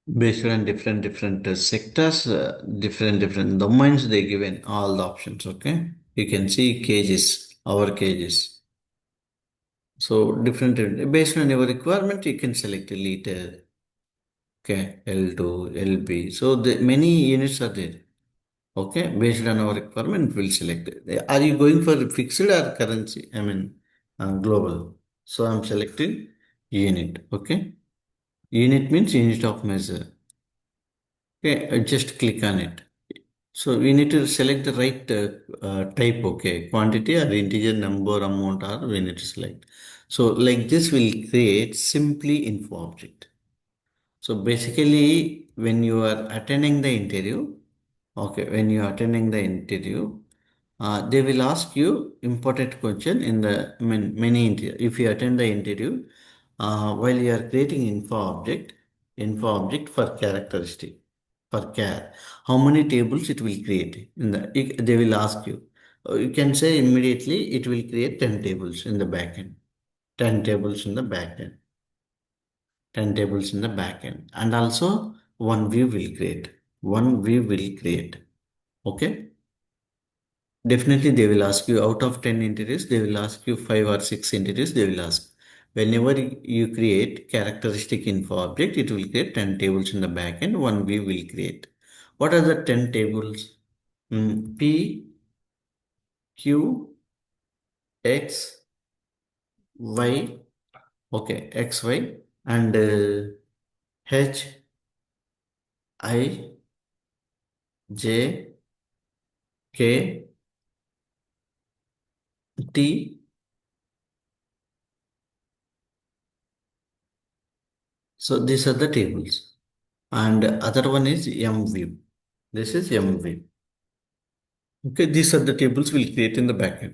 Based on different sectors, different domains, they given all the options. Okay, you can see cages, our cages. So different based on your requirement, you can select a liter. Okay, L2, LB. So the many units are there. Okay, based on our requirement, we'll select it. Are you going for fixed or currency? I mean, global. So I'm selecting unit. Okay, unit means unit of measure. Okay, I just click on it. So we need to select the right type. Okay, quantity or integer number amount or we need to select. So like this will create simply info object. So basically, when you are attending the interview, okay, when you are attending the interview, they will ask you important question in the many interview. If you attend the interview, while you are creating info object for characteristic, for char, how many tables it will create in the, they will ask you. You can say immediately it will create 10 tables in the backend, 10 tables in the backend. 10 tables in the backend, and also one view will create. One view will create. Okay. Definitely they will ask you out of 10 entities, they will ask you 5 or 6 entities, they will ask. Whenever you create characteristic info object, it will create 10 tables in the backend, one view will create. What are the 10 tables? P, Q, X, Y, okay, X, Y, and H, I, J, K, T. So these are the tables. And other one is M view. This is M view. Okay, these are the tables we'll create in the backend.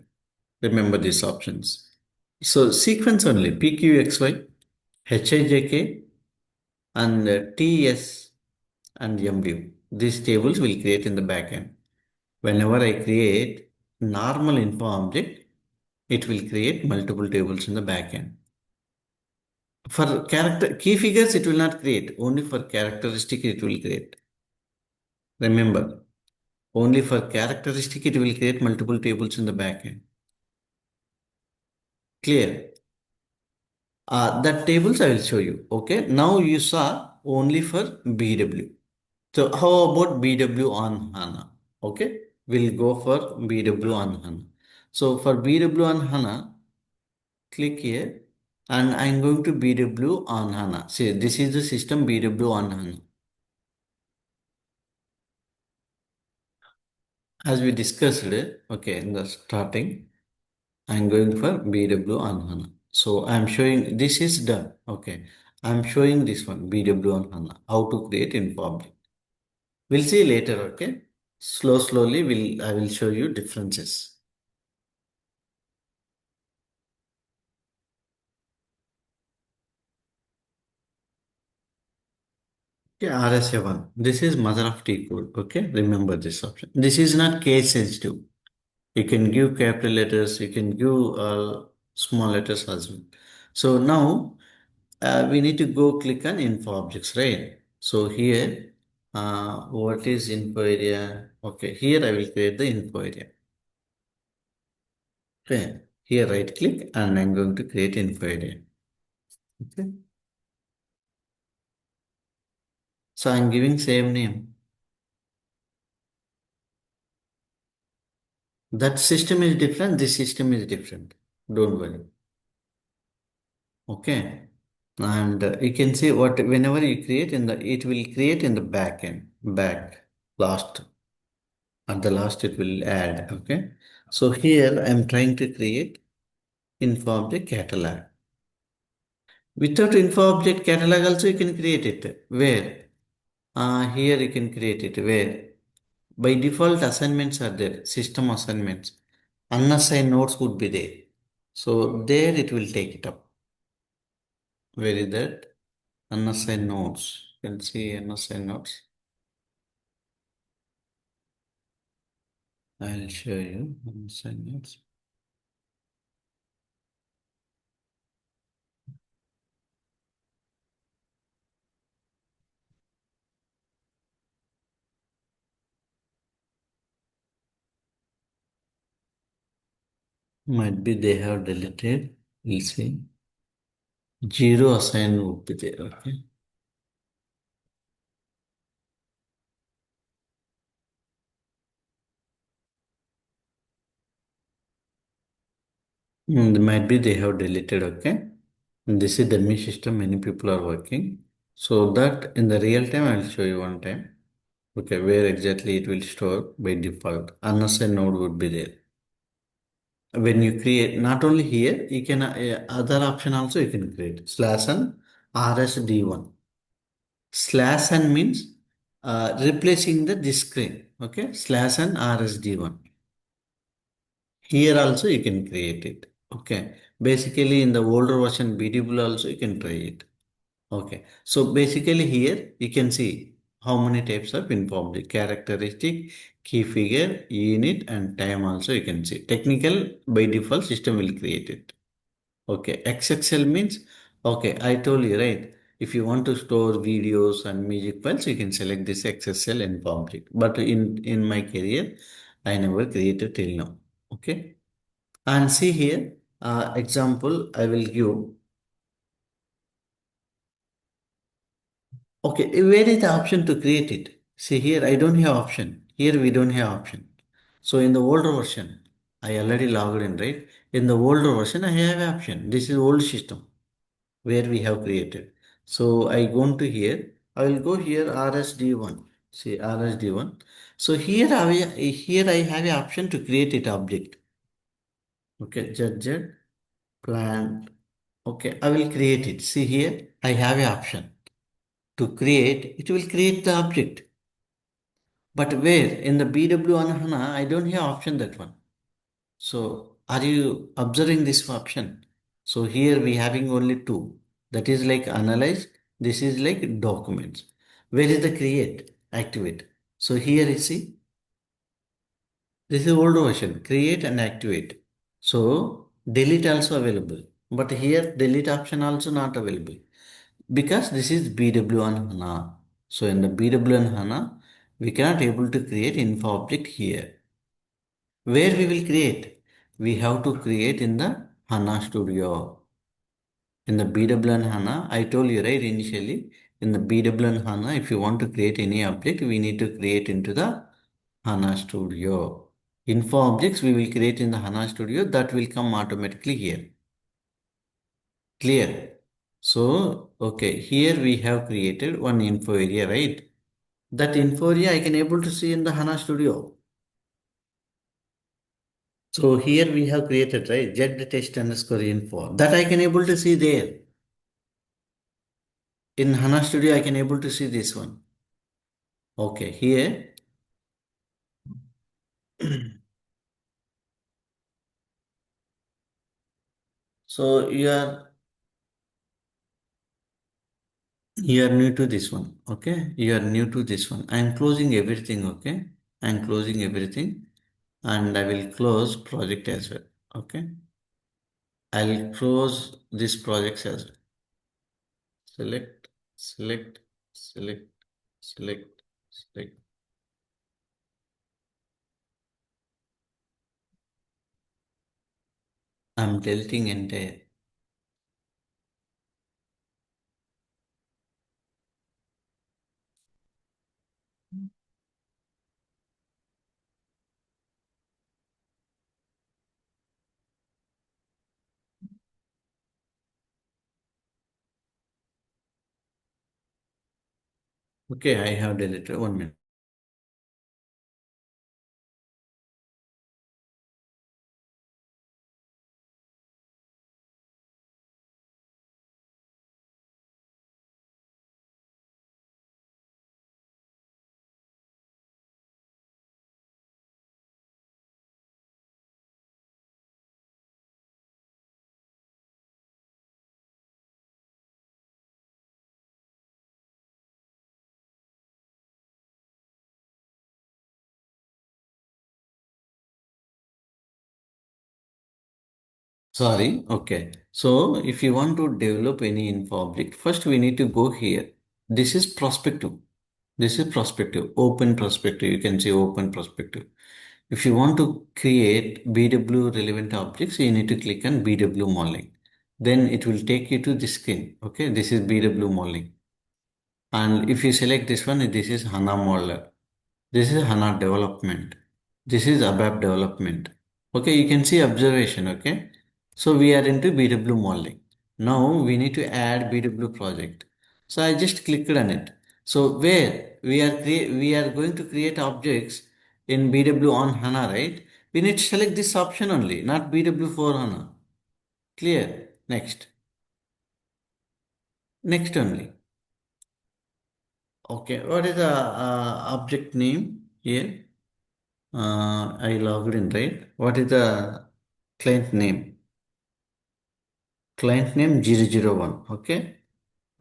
Remember these options. So sequence only PQXY, HIJK, and TS and M view. These tables will create in the backend. Whenever I create normal info object, it will create multiple tables in the backend. For character key figures, it will not create. Only for characteristic, it will create. Remember, only for characteristic, it will create multiple tables in the backend. Clear? That tables I will show you. Okay. Now you saw only for BW. So how about BW on HANA? Okay. We'll go for BW on HANA. So for BW on HANA, click here and I'm going to BW on HANA. See, this is the system BW on HANA. As we discussed, okay, in the starting, I'm going for BW on HANA. So I'm showing this is done. Okay. I'm showing this one BW on HANA. How to create info object. We'll see later. Okay. Slowly I will show you differences. Okay. RS7. This is mother of T code. Okay. Remember this option. This is not case sensitive. You can give capital letters. You can give small letters as well. So now we need to go click on info objects, right? So here, what is info area? Okay, here I will create the info area. Okay, here right click and I'm going to create info area. Okay, so I'm giving same name. That system is different. This system is different. Don't worry. Okay, and you can see what whenever you create in the it will create in the back end back last. At the last it will add. Okay, so here I'm trying to create info object catalog. Without info object catalog also you can create it. Where? Here you can create it. Where? By default assignments are there. System assignments. Unassigned nodes would be there. So there it will take it up. Where is that? Unassigned nodes. You can see unassigned nodes. I'll show you unassigned nodes. Might be they have deleted. We'll see. Zero assign would be there. Okay. Might be they have deleted. Okay. And this is the dummy system. Many people are working. So that in the real time, I'll show you one time. Okay, where exactly it will store by default. Unassigned node would be there. When you create, not only here, you can other option also you can create slash and rsd1. Slash and means replacing the this screen. Okay, slash and rsd1. Here also you can create it. Okay, basically in the older version BW also you can try it. Okay, so basically here you can see how many types of information, characteristic, key figure, unit, and time also you can see. Technical by default system will create it. Okay, XXL means, okay, I told you, right? If you want to store videos and music files, you can select this XSL info object. But in my career, I never created till now. Okay, and see here, example, I will give. Okay, where is the option to create it? See here, I don't have option. Here we don't have option. So in the older version, I already logged in, right? In the older version, I have option. This is old system where we have created. So I go to here. I will go here RSD1. See RSD1. So here I have an option to create it object. Okay, Z plan. Okay, I will create it. See here, I have an option to create. It will create the object. But where in the BW on HANA, I don't have option that one. So are you observing this option? So here we having only two. That is like analyze. This is like documents. Where is the create? Activate. So here you see, this is old version. Create and activate. So delete also available. But here delete option also not available. Because this is BW on HANA. So in the BW on HANA, we cannot able to create info object here. Where we will create? We have to create in the HANA Studio. In the BW HANA, I told you right initially, in the BW HANA, if you want to create any object, we need to create into the HANA Studio. Info objects we will create in the HANA Studio that will come automatically here. Clear? So, okay, here we have created one info area, right? That info area I can able to see in the HANA Studio. So here we have created, right, Z test underscore info. That I can able to see there. In HANA Studio, I can able to see this one. Okay, here. So you are new to this one. Okay, you are new to this one. I am closing everything. Okay, I am closing everything, and I will close project as well. Okay, I will close this project as well. Select, select, select, select, select. I'm deleting entire. Okay, I have deleted 1 minute. Sorry. Okay. So if you want to develop any info object, first we need to go here. This is perspective. This is perspective, open perspective. You can say open perspective. If you want to create BW relevant objects, you need to click on BW modeling. Then it will take you to this screen. Okay, this is BW modeling. And if you select this one, this is HANA modeler. This is HANA development. This is ABAP development. Okay, you can see observation. Okay, so we are into BW modeling. Now we need to add BW project. So I just clicked on it. So where we are going to create objects in BW on HANA, right? We need to select this option only, not BW4 HANA. Clear? Next. Next only. Okay, what is the object name here? I logged in, right? What is the client name? Client name 001, okay?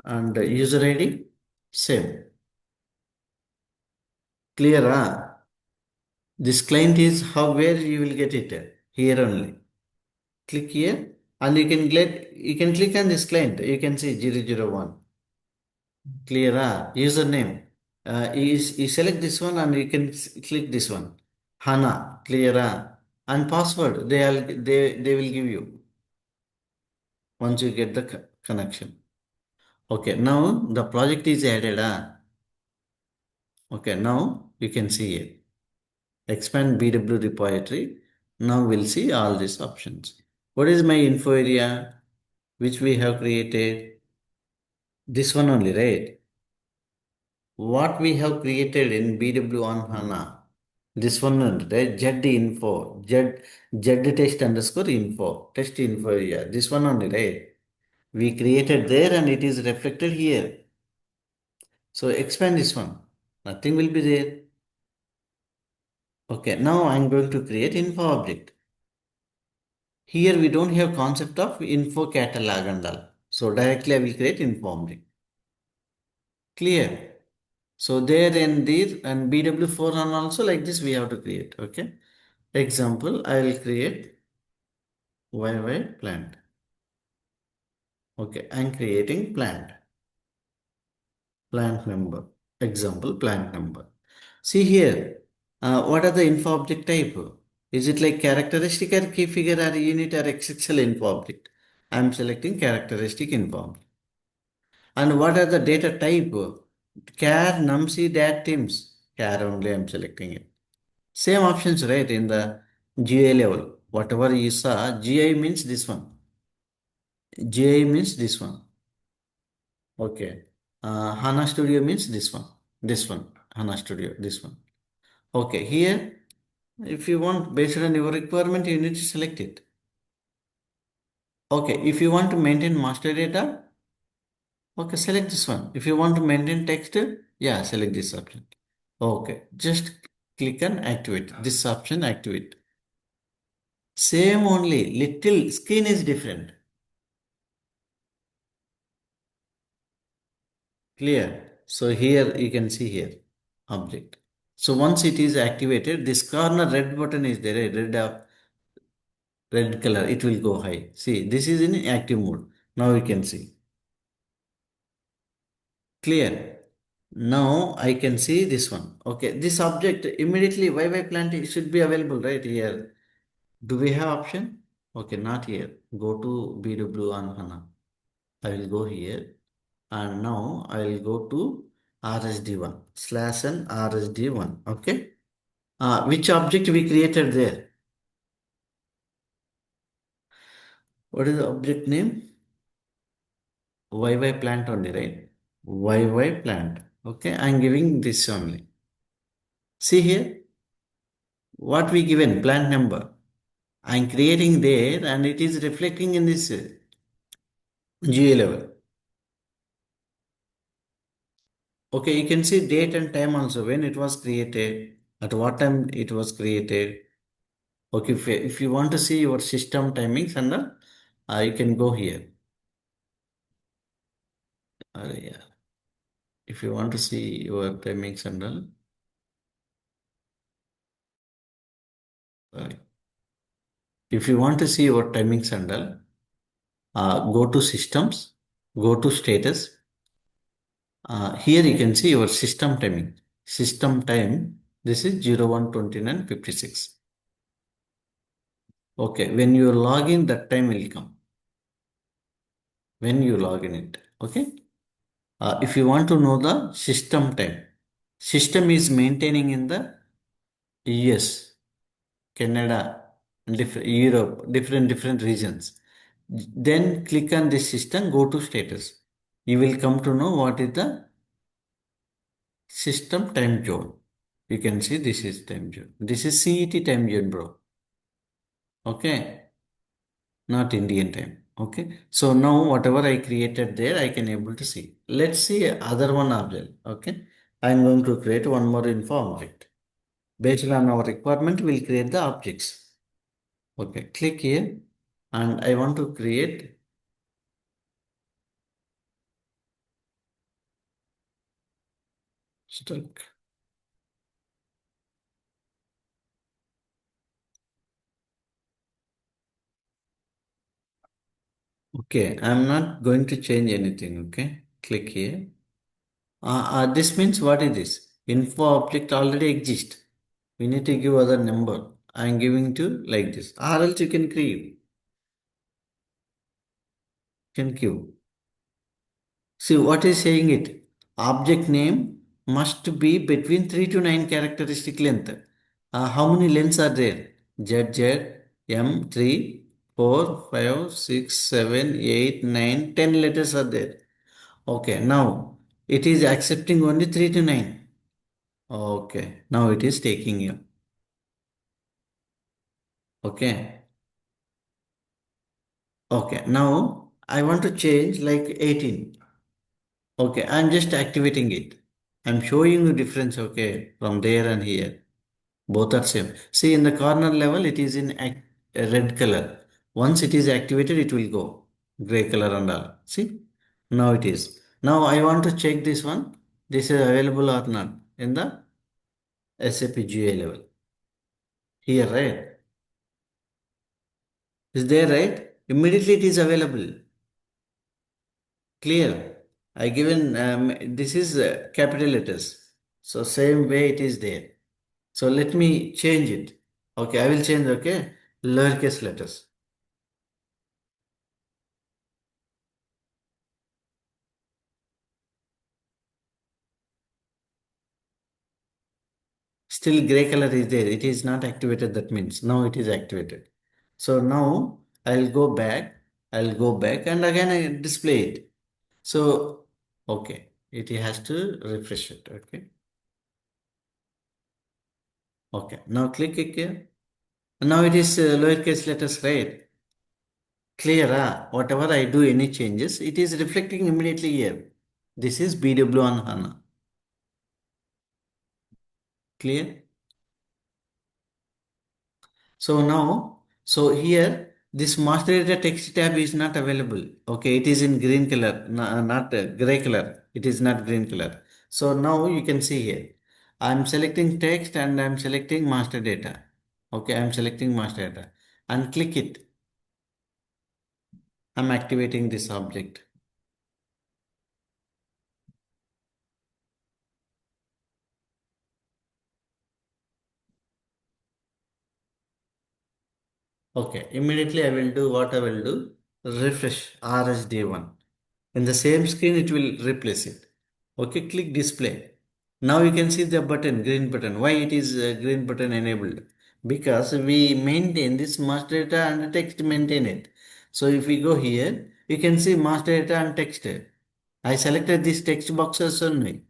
And user ID, same. Clear, ah? This client is how, where you will get it? Here only. Click here and you can click on this client. You can see 001. Clear, ah? Username. You select this one and you can click this one. HANA, clear, ah? And password, they will give you once you get the connection. Okay, now the project is added. Okay, now you can see it. Expand BW repository. Now we'll see all these options. What is my info area which we have created? This one only, right? What we have created in BW on HANA. This one only, right? Z info, Z test underscore info, test info area. This one only, right? We created there and it is reflected here. So expand this one. Nothing will be there. Okay, now I'm going to create info object. Here we don't have concept of info catalog and all. So directly I will create info object. Clear? So there and there and BW4 and also like this we have to create. Okay. Example, I will create YY plant. Okay, I'm creating plant. Plant number. Example, plant number. See here, what are the info object type? Is it like characteristic or key figure or unit or XXL info object? I'm selecting characteristic info object. And what are the data type? Char, numc, dat, teams. Char only I'm selecting it. Same options, right, in the GI level. Whatever you saw, GI means this one. GI means this one. Okay. HANA Studio means this one. This one. HANA Studio, this one. Okay, here, if you want, based on your requirement, you need to select it. Okay, if you want to maintain master data, okay, select this one. If you want to maintain text, yeah, select this option. Okay, just click on activate. This option activate. Same only, little screen is different. Clear? So here you can see here, object. So once it is activated, this corner red button is there, red color, it will go high. See, this is in active mode. Now you can see. Clear? Now I can see this one. Okay, this object immediately YY plant it should be available right here. Do we have option? Okay, not here. Go to BW on HANA. I will go here and now I will go to RSD1 slash and RSD1. Okay. Which object we created there? What is the object name? YY plant only, right? YY plant. Okay, I'm giving this only. See here, what we given plant number. I'm creating there and it is reflecting in this GA level. Okay, you can see date and time also when it was created, at what time it was created. Okay, if you want to see your system timings and you can go here. Yeah. If you want to see your timings and all, sorry. If you want to see your timings and all, go to systems, go to status. Here you can see your system timing. System time. This is 012956. Okay, when you log in, that time will come. When you log in it. Okay. If you want to know the system time, system is maintaining in the US, Canada, Europe, different regions. Then click on this system, go to status. You will come to know what is the system time zone. You can see this is time zone. This is CET time zone, bro. Okay, not Indian time. Okay, so now whatever I created there, I can able to see. Let's see other one object. Okay, I'm going to create one more info object. Based on our requirement, we'll create the objects. Okay, click here, and I want to create stuck. Okay, I'm not going to change anything. Okay, click here. This means what is this? Info object already exists. We need to give other number. I'm giving to like this. Or else you can create. Can give. See what is saying it? Object name must be between 3 to 9 characteristic length. How many lengths are there? ZZ, M3, 4, 5, 6, 7, 8, 9, 10 letters are there. Okay, now it is accepting only 3 to 9. Okay, now it is taking you. Okay, okay, now I want to change like 18. Okay, I'm just activating it. I'm showing you difference, okay, from there and here. Both are same. See, in the corner level, it is in red color. Once it is activated, it will go gray color and all. See, now it is. Now I want to check this one. This is available or not in the SAP GA level. Here, right? Is there, right? Immediately it is available. Clear. I given this is capital letters. So same way it is there. So let me change it. Okay, I will change, okay, lowercase letters. Still gray color is there. It is not activated. That means now it is activated. So now I'll go back. I'll go back and again I display it. So, okay, it has to refresh it. Okay. Okay. Now click here. Now it is lowercase letters, right? Clear, whatever I do any changes, it is reflecting immediately here. This is BW on HANA. Clear? So now, so here, this master data text tab is not available. Okay, it is in green color, not gray color. It is not green color. So now you can see here. I'm selecting text and I'm selecting master data. Okay, I'm selecting master data and click it. I'm activating this object. Okay, immediately I will do what I will do. Refresh RSD1. In the same screen, it will replace it. Okay, click display. Now you can see the button, green button. Why it is green button enabled? Because we maintain this master data and text maintain it. So if we go here, you can see master data and text. I selected this text boxes only.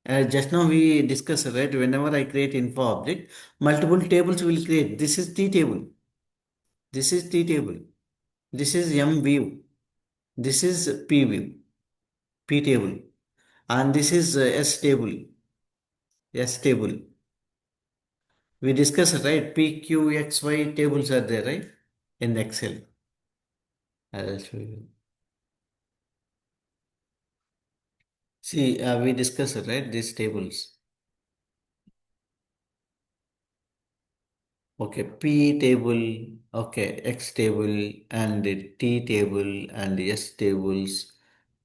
Just now we discussed, right? Whenever I create info object, multiple tables will create. This is T table. This is T table. This is M view. This is P view, P table. And this is S table. S table. We discussed, right? P, Q, X, Y tables are there, right? In Excel. I'll show you. See, we discussed, right? These tables. Okay, P table, okay, X table, and the T table, and S tables,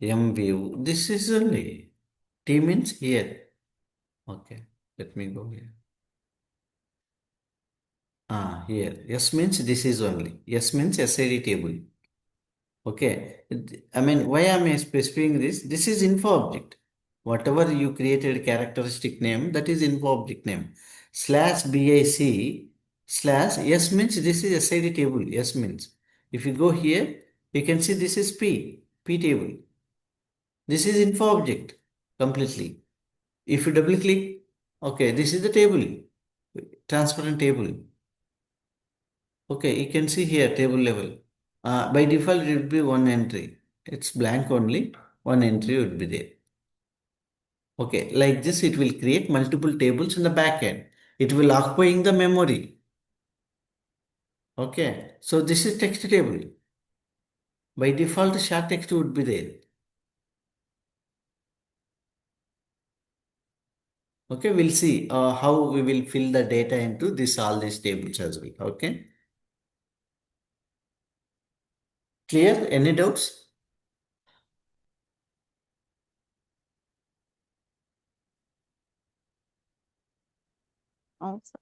M view. This is only T means here. Okay, let me go here. Here. Yes means this is only. Yes means SID table. Okay. I mean, why am I specifying this? This is info object. Whatever you created characteristic name, that is info object name. Slash BIC slash S means this is SID table. S means. If you go here, you can see this is P table. This is info object completely. If you double click, okay, this is the table, transparent table. Okay, you can see here table level. By default, it will be one entry. It's blank only. One entry would be there. Okay, like this, it will create multiple tables in the backend. It will occupying the memory. Okay, so this is text table. By default, short text would be there. Okay, we'll see how we will fill the data into this all these tables as well. Okay, clear? Any doubts? Also.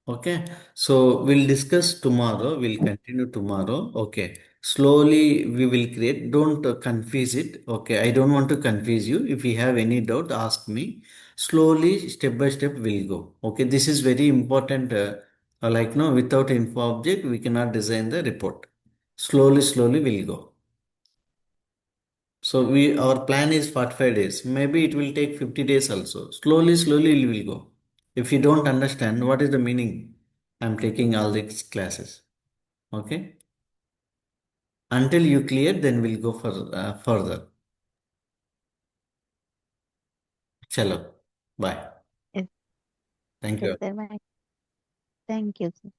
Okay, so we'll discuss tomorrow. We'll continue tomorrow. Okay, slowly we will create. Don't confuse it. Okay, I don't want to confuse you. If you have any doubt, ask me. Slowly, step by step, we'll go. Okay, this is very important. Like no, without info object, we cannot design the report. Slowly, we'll go. So our plan is 45 days. Maybe it will take 50 days also. Slowly we will go. If you don't understand what is the meaning, I'm taking all these classes. Okay. Until you clear, then we'll go for further. Chalo. Bye. Yes, Thank yes, you. sir. Thank you, sir.